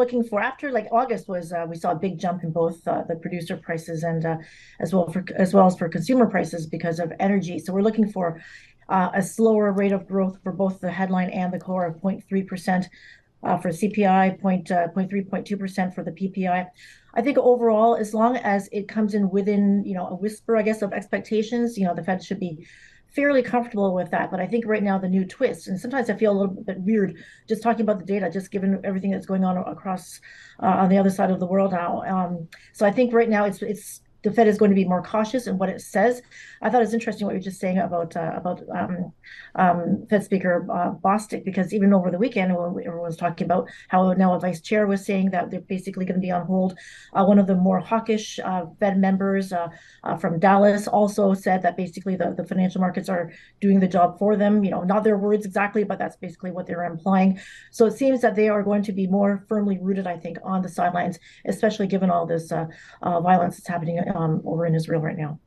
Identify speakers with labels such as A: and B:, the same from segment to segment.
A: looking for after like August was we saw a big jump in both the producer prices and as well as for consumer prices because of energy. So we're looking for a slower rate of growth for both the headline and the core of 0.3% for CPI, 0.2% for the PPI. I think overall, as long as it comes in within, a whisper, I guess, of expectations, the Fed should be fairly comfortable with that. But I think right now the new twist, and sometimes I feel a little bit weird just talking about the data, just given everything that's going on across on the other side of the world now. So I think right now it's the Fed is going to be more cautious in what it says. I thought it was interesting what you were just saying about Fed Speaker Bostic, because even over the weekend, when everyone was talking about how now a vice chair was saying that they're basically going to be on hold. One of the more hawkish Fed members from Dallas also said that basically the financial markets are doing the job for them. Not their words exactly, but that's basically what they're implying. So it seems that they are going to be more firmly rooted, I think, on the sidelines, especially given all this violence that's happening over in Israel right now.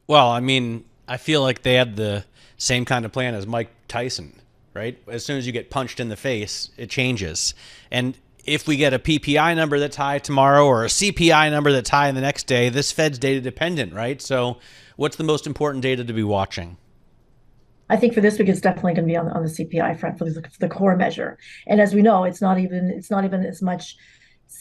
B: Well, I mean, I feel like they had the same kind of plan as Mike Tyson, right? As soon as you get punched in the face, it changes. And if we get a PPI number that's high tomorrow or a CPI number that's high the next day, this Fed's data dependent, right? So what's the most important data to be watching?
A: I think for this week, it's definitely going to be on the CPI front for the core measure. And as we know, it's not even as much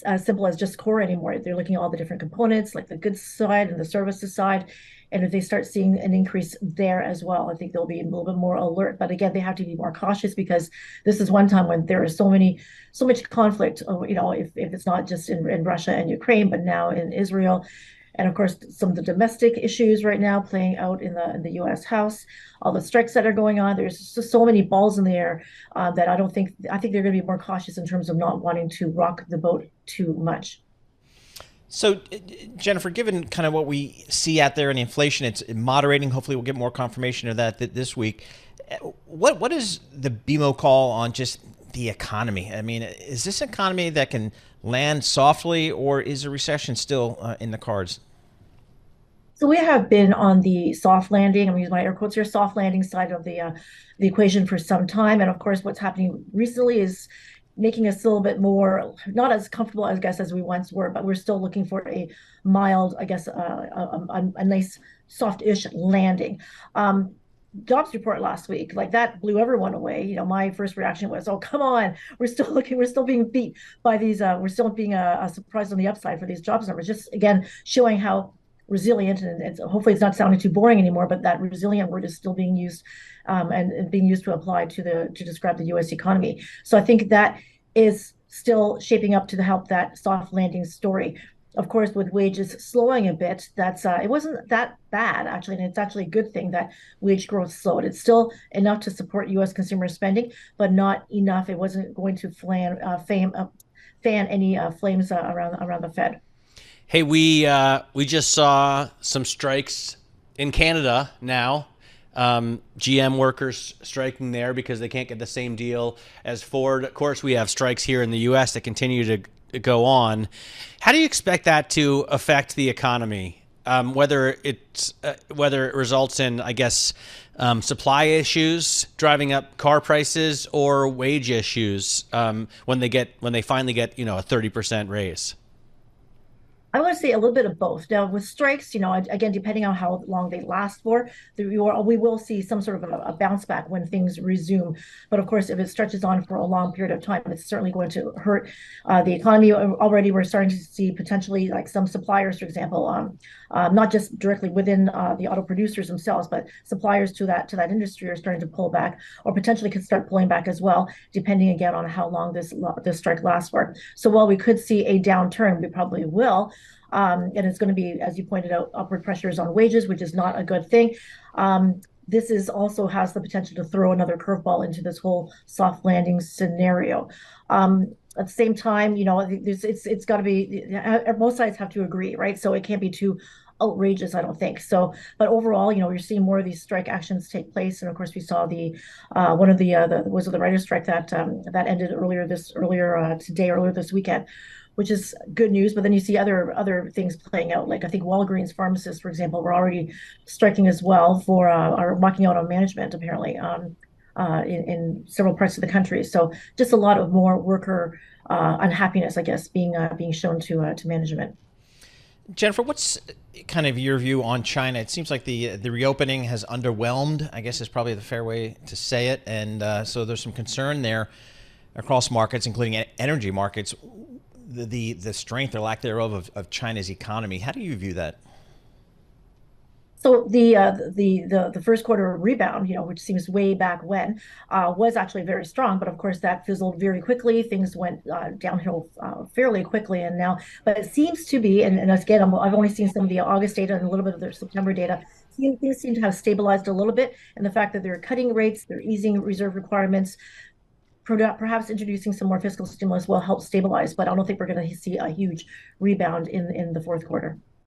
A: as simple as just core anymore. They're looking at all the different components, like the goods side and the services side. And if they start seeing an increase there as well, I think they'll be a little bit more alert. But again, they have to be more cautious because this is one time when there is so much conflict. If it's not just in Russia and Ukraine, but now in Israel. And of course, some of the domestic issues right now playing out in the U.S. House, all the strikes that are going on. There's just so many balls in the air that I think they're going to be more cautious in terms of not wanting to rock the boat too much.
C: So, Jennifer, given kind of what we see out there in the inflation, it's moderating. Hopefully, we'll get more confirmation of that this week. What is the BMO call on just the economy? I mean, is this economy that can land softly, or is a recession still in the cards?
A: So we have been on the soft landing, I'm using my air quotes here, soft landing side of the equation for some time. And of course, what's happening recently is making us a little bit more, not as comfortable, I guess, as we once were, but we're still looking for a mild, I guess, a nice soft-ish landing. Jobs report last week, like that blew everyone away. My first reaction was, oh, come on, we're still being beat by these, we're still being surprised on the upside for these jobs numbers, just again, showing how resilient, and hopefully it's not sounding too boring anymore, but that resilient word is still being used and being used to apply to describe the U.S. economy. So I think that is still shaping up to help that soft landing story. Of course, with wages slowing a bit, it wasn't that bad actually, and it's actually a good thing that wage growth slowed. It's still enough to support U.S. consumer spending, but not enough. It wasn't going to fan any flames around the Fed.
B: Hey, we just saw some strikes in Canada now. GM workers striking there because they can't get the same deal as Ford. Of course, we have strikes here in the U.S. that continue to go on. How do you expect that to affect the economy? Whether it results in, I guess, supply issues driving up car prices or wage issues when they finally get a 30% raise.
A: I want to say a little bit of both. Now, with strikes, again, depending on how long they last for, we will see some sort of a bounce back when things resume. But of course, if it stretches on for a long period of time, it's certainly going to hurt the economy. Already, we're starting to see potentially like some suppliers, for example, not just directly within the auto producers themselves, but suppliers to that industry are starting to pull back, or potentially could start pulling back as well, depending again on how long this strike lasts for. So while we could see a downturn, we probably will. And it's going to be, as you pointed out, upward pressures on wages, which is not a good thing. This also has the potential to throw another curveball into this whole soft landing scenario. At the same time, it's got to be, both sides have to agree, right? So it can't be too outrageous, I don't think. So, but overall, you're seeing more of these strike actions take place, and of course, we saw the one of the writers' strike that ended earlier this weekend, which is good news. But then you see other things playing out. Like I think Walgreens pharmacists, for example, were already striking as well for are walking out on management apparently in several parts of the country. So just a lot of more worker unhappiness, I guess, being shown to management.
C: Jennifer, what's kind of your view on China? It seems like the reopening has underwhelmed, I guess is probably the fair way to say it. And so there's some concern there across markets, including energy markets, the strength or lack thereof of China's economy. How do you view that?
A: So the first quarter rebound, which seems way back when, was actually very strong. But of course, that fizzled very quickly. Things went downhill fairly quickly, and now, but it seems to be, and again, I've only seen some of the August data and a little bit of their September data. Things seem to have stabilized a little bit, and the fact that they're cutting rates, they're easing reserve requirements, perhaps introducing some more fiscal stimulus will help stabilize. But I don't think we're going to see a huge rebound in the fourth quarter.